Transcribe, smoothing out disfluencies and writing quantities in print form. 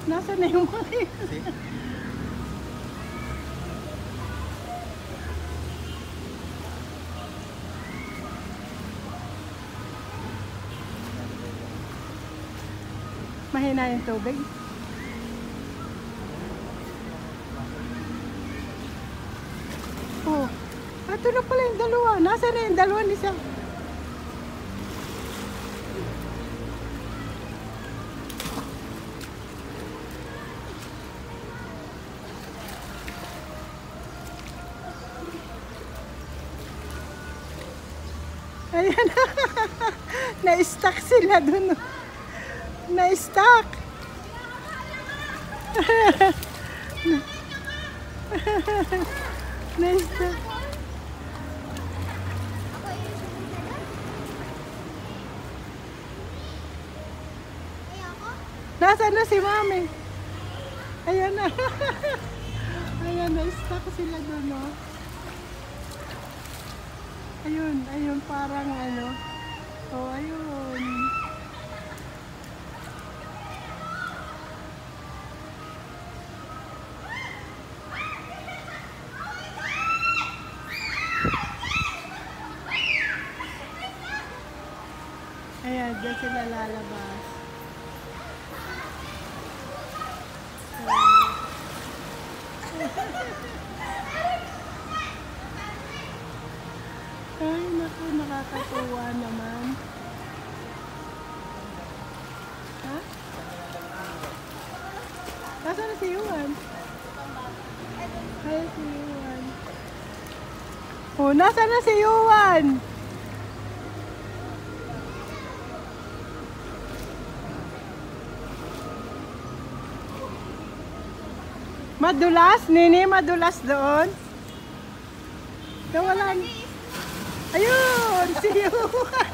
Nasaan na yung mga mahina yung tubig. Oh, ito na pala yung dalawa. Nasaan na yung dalawa nisa? Ayan. Na-stuck sila dun. Na-stuck. Na-stuck. Nasaan na si Mami? Ayan na. Ayan, na-stuck sila dun, no? Ayun, ayun, parang ano. Oh, ayun. Ayan, dyan sila lalabas. Ay, naku, nakakatuwa naman. Ha? Nasaan na si Yuan? Ay, si Yuan. Oh, nasaan na si Yuan? Madulas? Nini, madulas doon? Nawalan. Ayun, si Yuan.